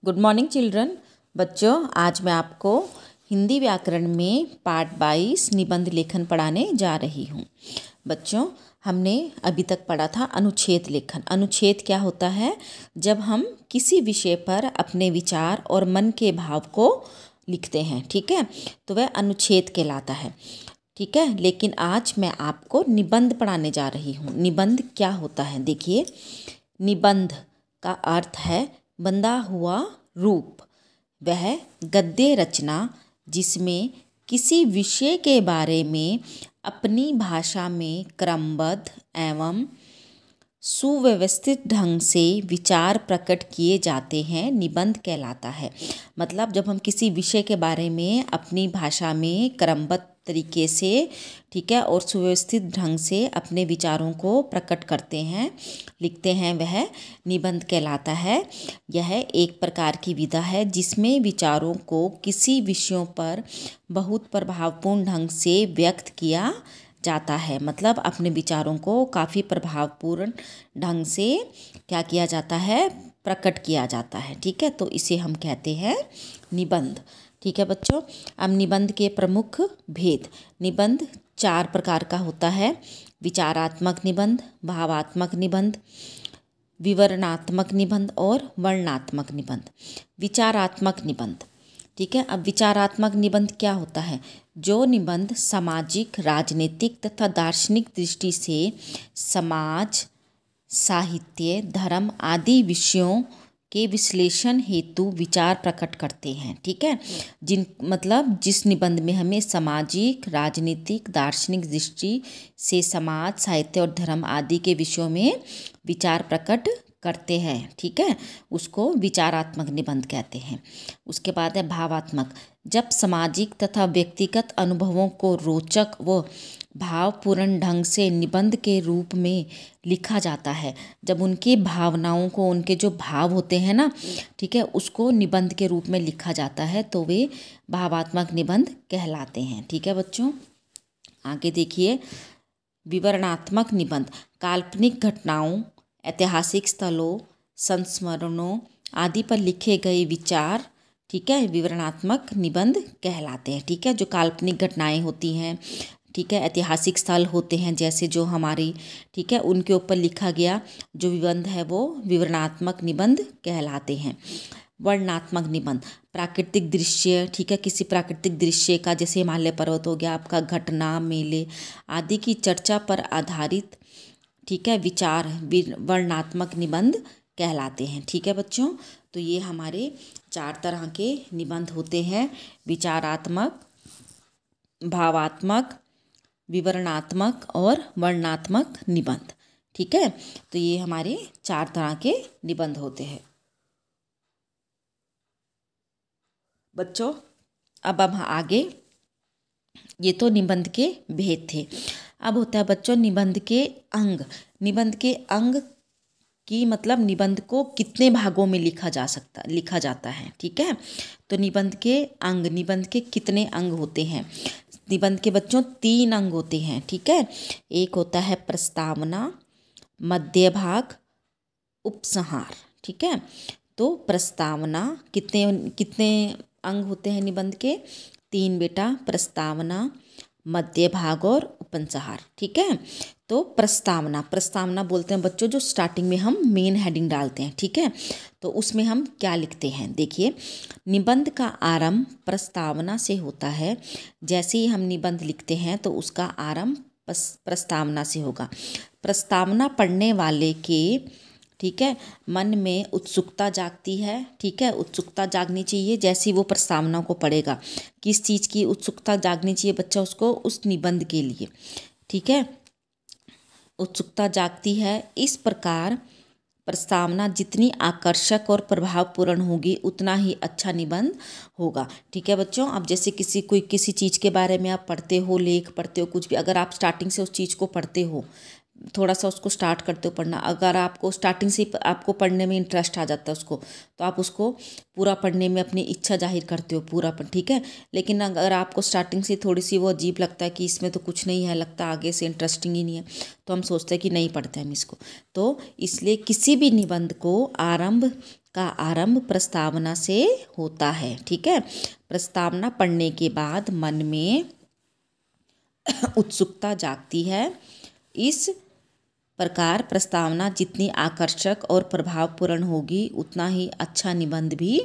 Good morning children. बच्चों, आज मैं आपको हिंदी व्याकरण में पाठ 22 निबंध लेखन पढ़ाने जा रही हूँ। बच्चों, हमने अभी तक पढ़ा था अनुच्छेद लेखन। अनुच्छेद क्या होता है? जब हम किसी विषय पर अपने विचार और मन के भाव को लिखते हैं, ठीक है, तो वह अनुच्छेद कहलाता है, ठीक है। लेकिन आज मैं आपको निबंध पढ़ाने जा रही हूँ। निबंध क्या होता है? देखिए, निबंध का अर्थ है बंधा हुआ रूप। वह गद्य रचना जिसमें किसी विषय के बारे में अपनी भाषा में क्रमबद्ध एवं सुव्यवस्थित ढंग से विचार प्रकट किए जाते हैं, निबंध कहलाता है। मतलब जब हम किसी विषय के बारे में अपनी भाषा में क्रमबद्ध तरीके से, ठीक है, और सुव्यवस्थित ढंग से अपने विचारों को प्रकट करते हैं, लिखते हैं, वह निबंध कहलाता है। यह एक प्रकार की विधा है जिसमें विचारों को किसी विषयों पर बहुत प्रभावपूर्ण ढंग से व्यक्त किया जाता है। मतलब अपने विचारों को काफ़ी प्रभावपूर्ण ढंग से क्या किया जाता है? प्रकट किया जाता है, ठीक है। तो इसे हम कहते हैं निबंध, ठीक है बच्चों। अब निबंध के प्रमुख भेद। निबंध 4 प्रकार का होता है: विचारात्मक निबंध, भावात्मक निबंध, विवरणात्मक निबंध और वर्णनात्मक निबंध। विचारात्मक निबंध, ठीक है। अब विचारात्मक निबंध क्या होता है? जो निबंध सामाजिक, राजनीतिक तथा दार्शनिक दृष्टि से समाज, साहित्य, धर्म आदि विषयों के विश्लेषण हेतु विचार प्रकट करते हैं, ठीक है। जिस निबंध में हमें सामाजिक, राजनीतिक, दार्शनिक दृष्टि से समाज, साहित्य और धर्म आदि के विषयों में विचार प्रकट करते हैं, ठीक है, उसको विचारात्मक निबंध कहते हैं। उसके बाद है भावात्मक। जब सामाजिक तथा व्यक्तिगत अनुभवों को रोचक व भावपूर्ण ढंग से निबंध के रूप में लिखा जाता है, जब उनकी भावनाओं को, उनके जो भाव होते हैं ना, ठीक है, उसको निबंध के रूप में लिखा जाता है, तो वे भावात्मक निबंध कहलाते हैं, ठीक है बच्चों। आगे देखिए, विवरणात्मक निबंध काल्पनिक घटनाओं, ऐतिहासिक स्थलों, संस्मरणों आदि पर लिखे गए विचार, ठीक है, विवरणात्मक निबंध कहलाते हैं, ठीक है। जो काल्पनिक घटनाएं होती हैं, ठीक है, ऐतिहासिक स्थल होते हैं जैसे जो हमारी, ठीक है, उनके ऊपर लिखा गया जो निबंध है वो विवरणात्मक निबंध कहलाते हैं। वर्णनात्मक निबंध प्राकृतिक दृश्य, ठीक है, किसी प्राकृतिक दृश्य का, जैसे हिमालय पर्वत हो गया आपका, घटना, मेले आदि की चर्चा पर आधारित, ठीक है, विचार वर्णनात्मक निबंध कहलाते हैं, ठीक है बच्चों। तो ये हमारे 4 तरह के निबंध होते हैं: विचारात्मक, भावात्मक, विवरणात्मक और वर्णनात्मक निबंध, ठीक है। तो ये हमारे 4 तरह के निबंध होते हैं बच्चों। अब हम आगे, ये तो निबंध के भेद थे। अब होता है बच्चों निबंध के अंग। निबंध के अंग की मतलब निबंध को कितने भागों में लिखा जाता है, ठीक है। तो निबंध के अंग, निबंध के कितने अंग होते हैं? निबंध के बच्चों 3 अंग होते हैं, ठीक है। एक होता है प्रस्तावना, मध्य भाग, उपसंहार, ठीक है। तो प्रस्तावना, कितने अंग होते हैं निबंध के? 3 बेटा, प्रस्तावना, मध्य भाग और उपसंहार, ठीक है। तो प्रस्तावना बोलते हैं बच्चों जो स्टार्टिंग में हम मेन हेडिंग डालते हैं, ठीक है। तो उसमें हम क्या लिखते हैं? देखिए, निबंध का आरंभ प्रस्तावना से होता है। जैसे ही हम निबंध लिखते हैं तो उसका आरंभ प्रस्तावना से होगा। प्रस्तावना पढ़ने वाले के, ठीक है, मन में उत्सुकता जागती है, ठीक है, उत्सुकता जागनी चाहिए। जैसे ही वो प्रस्तावना को पढ़ेगा, किस चीज़ की उत्सुकता जागनी चाहिए बच्चा? उसको उस निबंध के लिए, ठीक है, उत्सुकता जागती है। इस प्रकार प्रस्तावना जितनी आकर्षक और प्रभावपूर्ण होगी उतना ही अच्छा निबंध होगा, ठीक है बच्चों। अब जैसे किसी चीज़ के बारे में आप पढ़ते हो, लेख पढ़ते हो, कुछ भी, अगर आप स्टार्टिंग से उस चीज़ को पढ़ते हो, थोड़ा सा उसको स्टार्ट करते हो पढ़ना, अगर आपको स्टार्टिंग से आपको पढ़ने में इंटरेस्ट आ जाता है उसको, तो आप उसको पूरा पढ़ने में अपनी इच्छा जाहिर करते हो पूरा ठीक है। लेकिन अगर आपको स्टार्टिंग से थोड़ी सी वो अजीब लगता है कि इसमें तो कुछ नहीं है, लगता आगे से इंटरेस्टिंग ही नहीं है, तो हम सोचते हैं कि नहीं पढ़ते हम इसको। तो इसलिए किसी भी निबंध को आरंभ का आरंभ प्रस्तावना से होता है। ठीक है, प्रस्तावना पढ़ने के बाद मन में उत्सुकता जागती है। इस प्रकार प्रस्तावना जितनी आकर्षक और प्रभावपूर्ण होगी उतना ही अच्छा निबंध भी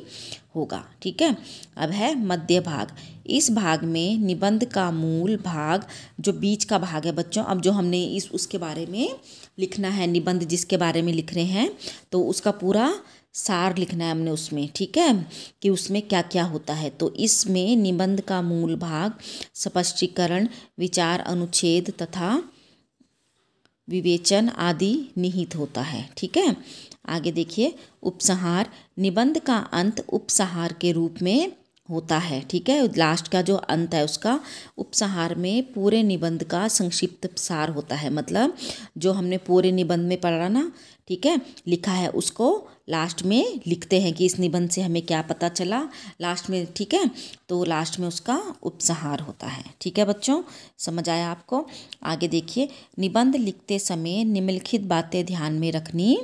होगा। ठीक है, अब है मध्य भाग। इस भाग में निबंध का मूल भाग, जो बीच का भाग है बच्चों, अब जो हमने उसके बारे में लिखना है, निबंध जिसके बारे में लिख रहे हैं तो उसका पूरा सार लिखना है हमने उसमें। ठीक है, कि उसमें क्या क्या होता है। तो इसमें निबंध का मूल भाग स्पष्टीकरण, विचार, अनुच्छेद तथा विवेचन आदि निहित होता है। ठीक है, आगे देखिए उपसंहार। निबंध का अंत उपसंहार के रूप में होता है। ठीक है, लास्ट का जो अंत है उसका उपसंहार में पूरे निबंध का संक्षिप्त सार होता है। मतलब जो हमने पूरे निबंध में पढ़ा ना, ठीक है, लिखा है, उसको लास्ट में लिखते हैं कि इस निबंध से हमें क्या पता चला लास्ट में। ठीक है, तो लास्ट में उसका उपसंहार होता है। ठीक है बच्चों, समझ आया आपको। आगे देखिए, निबंध लिखते समय निम्नलिखित बातें ध्यान में रखनी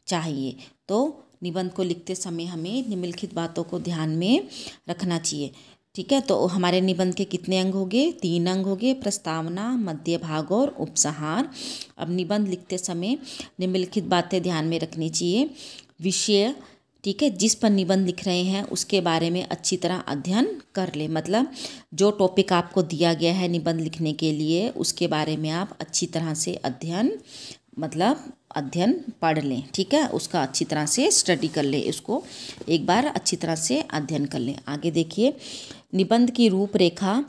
चाहिए। तो निबंध को लिखते समय हमें निम्नलिखित बातों को ध्यान में रखना चाहिए। ठीक है, तो हमारे निबंध के कितने अंग हो गए? 3 अंग हो गए, प्रस्तावना, मध्य भाग और उपसंहार। अब निबंध लिखते समय निम्नलिखित बातें ध्यान में रखनी चाहिए। विषय, ठीक है, जिस पर निबंध लिख रहे हैं उसके बारे में अच्छी तरह अध्ययन कर ले। मतलब जो टॉपिक आपको दिया गया है निबंध लिखने के लिए उसके बारे में आप अच्छी तरह से अध्ययन पढ़ लें। ठीक है, उसका अच्छी तरह से स्टडी कर लें, उसको एक बार अच्छी तरह से अध्ययन कर लें। आगे देखिए, निबंध की रूपरेखा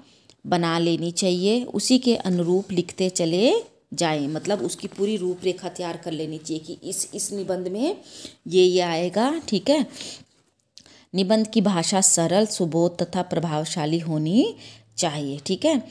बना लेनी चाहिए, उसी के अनुरूप लिखते चले जाएं। मतलब उसकी पूरी रूपरेखा तैयार कर लेनी चाहिए कि इस निबंध में ये आएगा। ठीक है, निबंध की भाषा सरल, सुबोध तथा प्रभावशाली होनी चाहिए। ठीक है,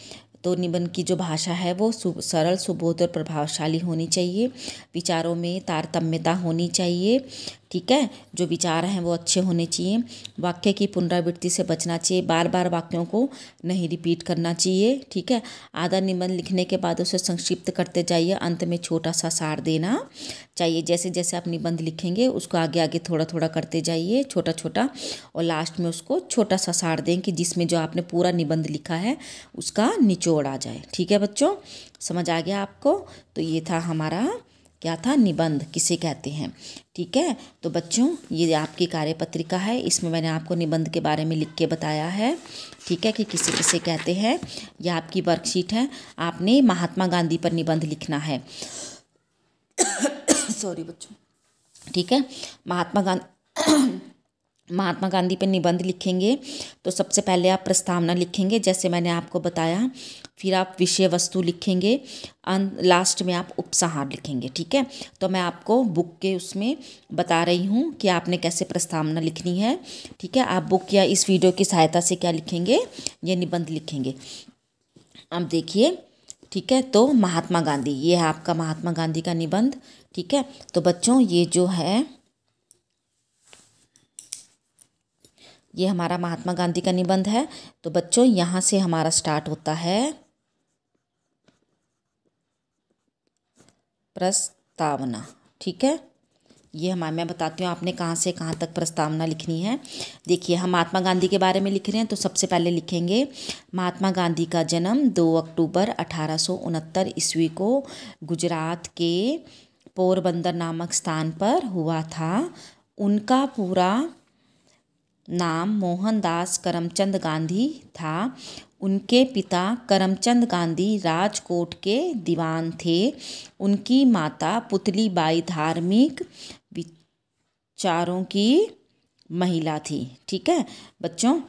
तो निबंध की जो भाषा है वो सरल, सुबोध और प्रभावशाली होनी चाहिए। विचारों में तारतम्यता होनी चाहिए। ठीक है, जो विचार हैं वो अच्छे होने चाहिए। वाक्य की पुनरावृत्ति से बचना चाहिए, बार बार वाक्यों को नहीं रिपीट करना चाहिए। ठीक है, आधा निबंध लिखने के बाद उसे संक्षिप्त करते जाइए, अंत में छोटा सा सार देना चाहिए। जैसे जैसे आप निबंध लिखेंगे उसको आगे आगे थोड़ा थोड़ा करते जाइए, छोटा छोटा, और लास्ट में उसको छोटा सा सार दें कि जिसमें जो आपने पूरा निबंध लिखा है उसका निचोड़ आ जाए। ठीक है बच्चों, समझ आ गया आपको। तो ये था हमारा, क्या था, निबंध किसे कहते हैं। ठीक है, तो बच्चों ये आपकी कार्यपत्रिका है, इसमें मैंने आपको निबंध के बारे में लिख के बताया है। ठीक है, कि किसे किसे कहते हैं। यह आपकी वर्कशीट है, आपने महात्मा गांधी पर निबंध लिखना है। सॉरी बच्चों। ठीक है, महात्मा गांधी पर निबंध लिखेंगे तो सबसे पहले आप प्रस्तावना लिखेंगे जैसे मैंने आपको बताया, फिर आप विषय वस्तु लिखेंगे, लास्ट में आप उपसंहार लिखेंगे। ठीक है, तो मैं आपको बुक के उसमें बता रही हूँ कि आपने कैसे प्रस्तावना लिखनी है। ठीक है, आप बुक या इस वीडियो की सहायता से क्या लिखेंगे, ये निबंध लिखेंगे। अब देखिए, ठीक है, तो महात्मा गांधी, ये है आपका महात्मा गांधी का निबंध। ठीक है, तो बच्चों ये जो है ये हमारा महात्मा गांधी का निबंध है। तो बच्चों यहाँ से हमारा स्टार्ट होता है प्रस्तावना। ठीक है, ये मैं बताती हूँ आपने कहाँ से कहाँ तक प्रस्तावना लिखनी है। देखिए, हम महात्मा गांधी के बारे में लिख रहे हैं तो सबसे पहले लिखेंगे, महात्मा गांधी का जन्म 2 अक्टूबर 1869 ईस्वी को गुजरात के पोरबंदर नामक स्थान पर हुआ था। उनका पूरा नाम मोहनदास करमचंद गांधी था। उनके पिता करमचंद गांधी राजकोट के दीवान थे। उनकी माता पुतली बाई धार्मिक विचारों की महिला थी। ठीक है बच्चों,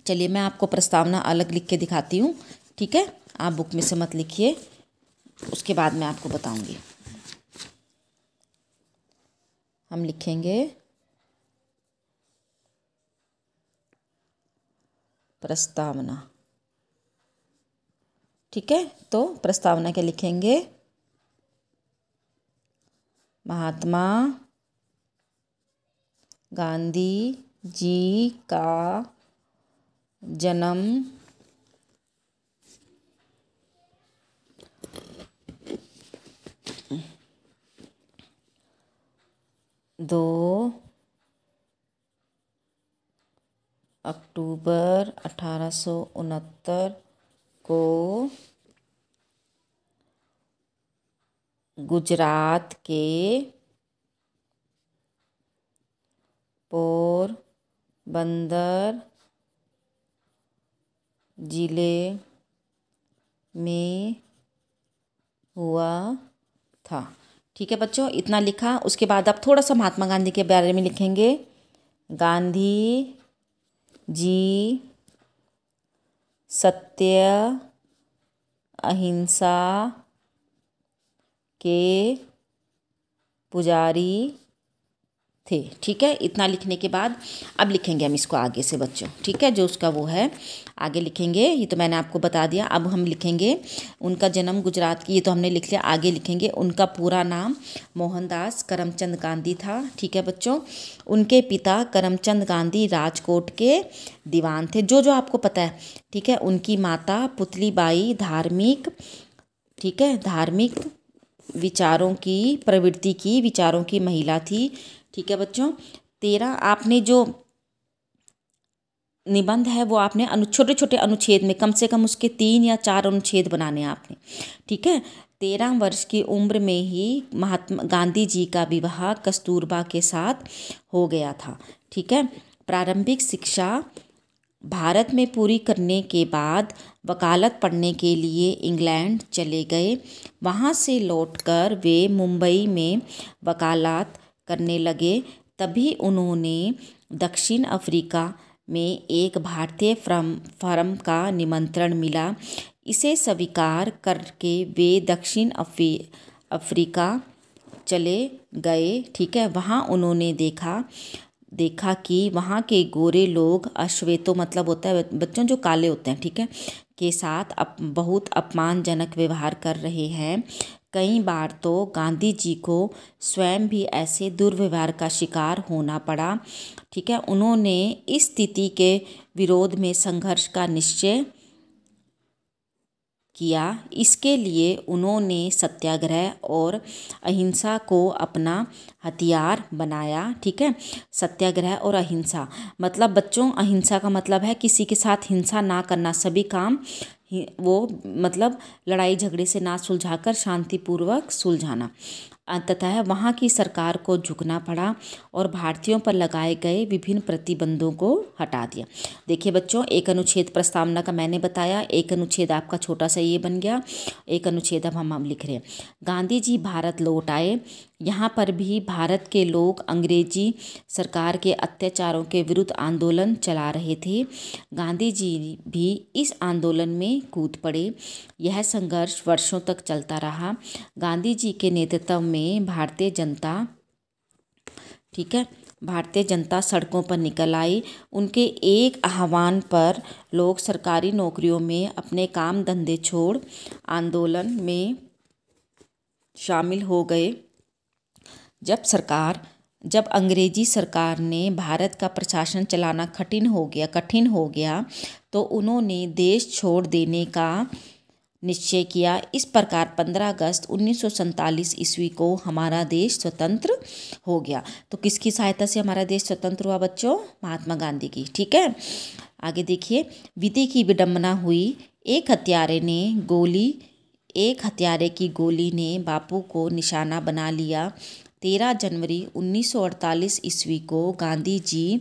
चलिए मैं आपको प्रस्तावना अलग लिख के दिखाती हूँ। ठीक है, आप बुक में से मत लिखिए, उसके बाद मैं आपको बताऊंगी। हम लिखेंगे प्रस्तावना। ठीक है, तो प्रस्तावना क्या लिखेंगे, महात्मा गांधी जी का जन्म 2 अक्टूबर 1869 को गुजरात के पोरबंदर जिले में हुआ था। ठीक है बच्चों, इतना लिखा। उसके बाद आप थोड़ा सा महात्मा गांधी के बारे में लिखेंगे। गांधी जी सत्य, अहिंसा के पुजारी थे। ठीक है, इतना लिखने के बाद अब लिखेंगे हम इसको आगे से बच्चों। ठीक है, जो उसका वो है आगे लिखेंगे। ये तो मैंने आपको बता दिया। अब हम लिखेंगे उनका जन्म गुजरात की, ये तो हमने लिख लिया। आगे लिखेंगे उनका पूरा नाम मोहनदास करमचंद गांधी था। ठीक है बच्चों, उनके पिता करमचंद गांधी राजकोट के दीवान थे, जो जो आपको पता है। ठीक है, उनकी माता पुतलीबाई धार्मिक, ठीक है, धार्मिक विचारों की प्रवृत्ति की विचारों की महिला थी। ठीक है बच्चों, 13 आपने जो निबंध है वो आपने छोटे छोटे अनुच्छेद में कम से कम उसके 3 या 4 अनुच्छेद बनाने हैं आपने। ठीक है, 13 वर्ष की उम्र में ही महात्मा गांधी जी का विवाह कस्तूरबा के साथ हो गया था। ठीक है, प्रारंभिक शिक्षा भारत में पूरी करने के बाद वकालत पढ़ने के लिए इंग्लैंड चले गए। वहाँ से लौटकर वे मुंबई में वकालत करने लगे। तभी उन्होंने दक्षिण अफ्रीका में एक भारतीय फर्म का निमंत्रण मिला। इसे स्वीकार करके वे दक्षिण अफ्रीका चले गए। ठीक है, वहाँ उन्होंने देखा कि वहाँ के गोरे लोग अश्वेतों, मतलब होता है बच्चों जो काले होते हैं, ठीक है, के साथ बहुत अपमानजनक व्यवहार कर रहे हैं। कई बार तो गांधी जी को स्वयं भी ऐसे दुर्व्यवहार का शिकार होना पड़ा। ठीक है, उन्होंने इस स्थिति के विरोध में संघर्ष का निश्चय किया। इसके लिए उन्होंने सत्याग्रह और अहिंसा को अपना हथियार बनाया। ठीक है, सत्याग्रह और अहिंसा मतलब बच्चों, अहिंसा का मतलब है किसी के साथ हिंसा ना करना, सभी काम वो मतलब लड़ाई झगड़े से ना सुलझाकर शांतिपूर्वक सुलझाना। अंततः वहाँ की सरकार को झुकना पड़ा और भारतीयों पर लगाए गए विभिन्न प्रतिबंधों को हटा दिया। देखिए बच्चों, एक अनुच्छेद प्रस्तावना का मैंने बताया, एक अनुच्छेद आपका छोटा सा ये बन गया, एक अनुच्छेद अब हम लिख रहे हैं। गांधी जी भारत लौट आए। यहाँ पर भी भारत के लोग अंग्रेजी सरकार के अत्याचारों के विरुद्ध आंदोलन चला रहे थे। गांधी जी भी इस आंदोलन में कूद पड़े। यह संघर्ष वर्षों तक चलता रहा। गांधी जी के नेतृत्व में भारतीय जनता सड़कों पर निकल आई। उनके एक आह्वान पर लोग सरकारी नौकरियों में अपने काम धंधे छोड़ आंदोलन में शामिल हो गए। जब अंग्रेजी सरकार ने भारत का प्रशासन चलाना कठिन हो गया तो उन्होंने देश छोड़ देने का निश्चय किया। इस प्रकार 15 अगस्त 1947 ईस्वी को हमारा देश स्वतंत्र हो गया। तो किसकी सहायता से हमारा देश स्वतंत्र हुआ बच्चों? महात्मा गांधी की। ठीक है, आगे देखिए, विधि की विडंबना हुई। एक हत्यारे की गोली ने बापू को निशाना बना लिया। 13 जनवरी 1948 ईस्वी को गांधी जी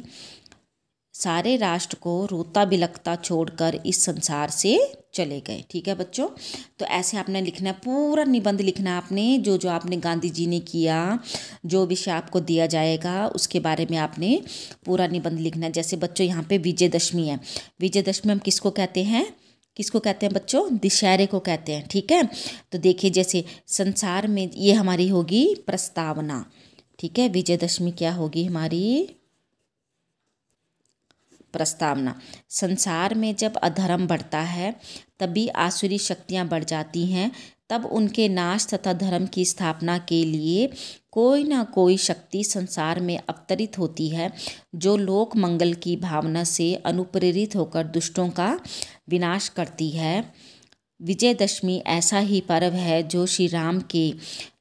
सारे राष्ट्र को रोता बिलखता छोड़कर इस संसार से चले गए। ठीक है बच्चों, तो ऐसे आपने लिखना है, पूरा निबंध लिखना है आपने, जो जो आपने गांधी जी ने किया, जो विषय आपको दिया जाएगा उसके बारे में आपने पूरा निबंध लिखना है। जैसे बच्चों यहाँ पे विजयदशमी है। विजयदशमी हम किसको कहते हैं बच्चों? दशहरे को कहते हैं। ठीक है, तो देखिए जैसे संसार में, ये हमारी होगी प्रस्तावना। ठीक है, विजयदशमी क्या होगी हमारी? प्रस्तावना। संसार में जब अधर्म बढ़ता है तभी आसुरी शक्तियाँ बढ़ जाती हैं। तब उनके नाश तथा धर्म की स्थापना के लिए कोई ना कोई शक्ति संसार में अवतरित होती है, जो लोक मंगल की भावना से अनुप्रेरित होकर दुष्टों का विनाश करती है। विजयदशमी ऐसा ही पर्व है जो श्री राम के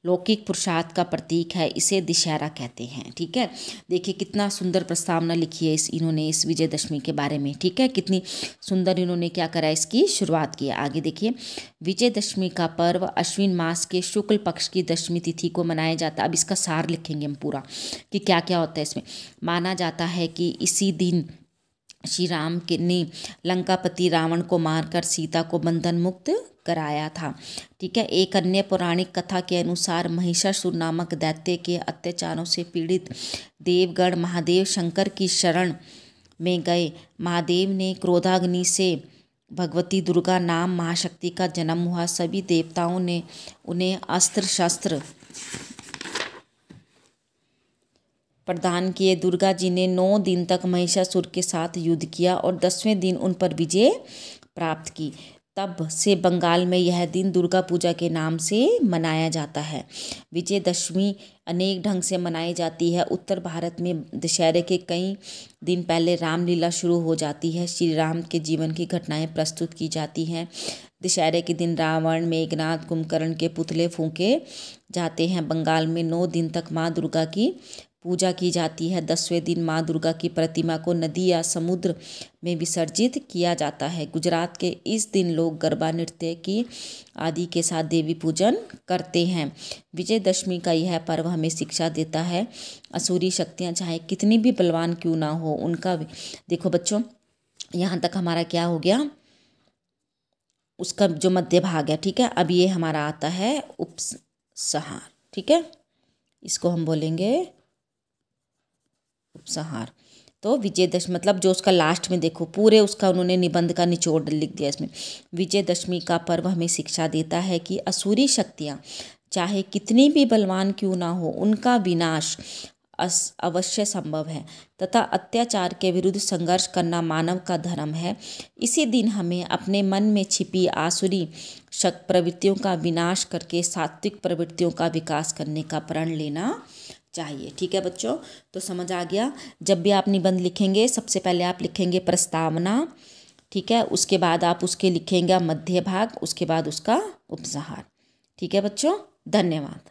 लौकिक पुरुषार्थ का प्रतीक है, इसे दशहरा कहते हैं। ठीक है, देखिए कितना सुंदर प्रस्तावना लिखी है इन्होंने इस विजयदशमी के बारे में। ठीक है, कितनी सुंदर इन्होंने क्या करा, इसकी शुरुआत की है। आगे देखिए, विजयदशमी का पर्व अश्विन मास के शुक्ल पक्ष की दशमी तिथि को मनाया जाता है। अब इसका सार लिखेंगे हम पूरा कि क्या क्या होता है इसमें। माना जाता है कि इसी दिन श्री राम के ने लंकापति रावण को मारकर सीता को बंधन मुक्त कराया था। ठीक है, एक अन्य पौराणिक कथा के अनुसार महिषासुर नामक दैत्य के अत्याचारों से पीड़ित देवगण महादेव शंकर की शरण में गए। महादेव ने क्रोधाग्नि से भगवती दुर्गा नाम महाशक्ति का जन्म हुआ। सभी देवताओं ने उन्हें अस्त्र शस्त्र प्रदान किए। दुर्गा जी ने 9 दिन तक महिषासुर के साथ युद्ध किया और 10वें दिन उन पर विजय प्राप्त की। तब से बंगाल में यह दिन दुर्गा पूजा के नाम से मनाया जाता है। विजयदशमी अनेक ढंग से मनाई जाती है। उत्तर भारत में दशहरे के कई दिन पहले रामलीला शुरू हो जाती है। श्री राम के जीवन की घटनाएं प्रस्तुत की जाती हैं। दशहरे के दिन रावण, मेघनाथ, कुंभकर्ण के पुतले फूंके जाते हैं। बंगाल में 9 दिन तक माँ दुर्गा की पूजा की जाती है। 10वें दिन माँ दुर्गा की प्रतिमा को नदी या समुद्र में विसर्जित किया जाता है। गुजरात के इस दिन लोग गरबा नृत्य की आदि के साथ देवी पूजन करते हैं। विजयदशमी का यह पर्व हमें शिक्षा देता है असुरी शक्तियाँ चाहे कितनी भी बलवान क्यों ना हो, उनका देखो बच्चों, यहाँ तक हमारा क्या हो गया, उसका जो मध्य भाग है। ठीक है, अब ये हमारा आता है उपसंहार। ठीक है, इसको हम बोलेंगे उपसंहार। तो विजयदशमी मतलब जो उसका लास्ट में देखो पूरे उसका उन्होंने निबंध का निचोड़ लिख दिया इसमें। विजयदशमी का पर्व हमें शिक्षा देता है कि असुरी शक्तियाँ चाहे कितनी भी बलवान क्यों ना हो, उनका विनाश अवश्य संभव है तथा अत्याचार के विरुद्ध संघर्ष करना मानव का धर्म है। इसी दिन हमें अपने मन में छिपी आसुरी प्रवृत्तियों का विनाश करके सात्विक प्रवृत्तियों का विकास करने का प्रण लेना चाहिए। ठीक है बच्चों, तो समझ आ गया। जब भी आप निबंध लिखेंगे सबसे पहले आप लिखेंगे प्रस्तावना। ठीक है, उसके बाद आप उसके लिखेंगे मध्य भाग, उसके बाद उसका उपसंहार। ठीक है बच्चों, धन्यवाद।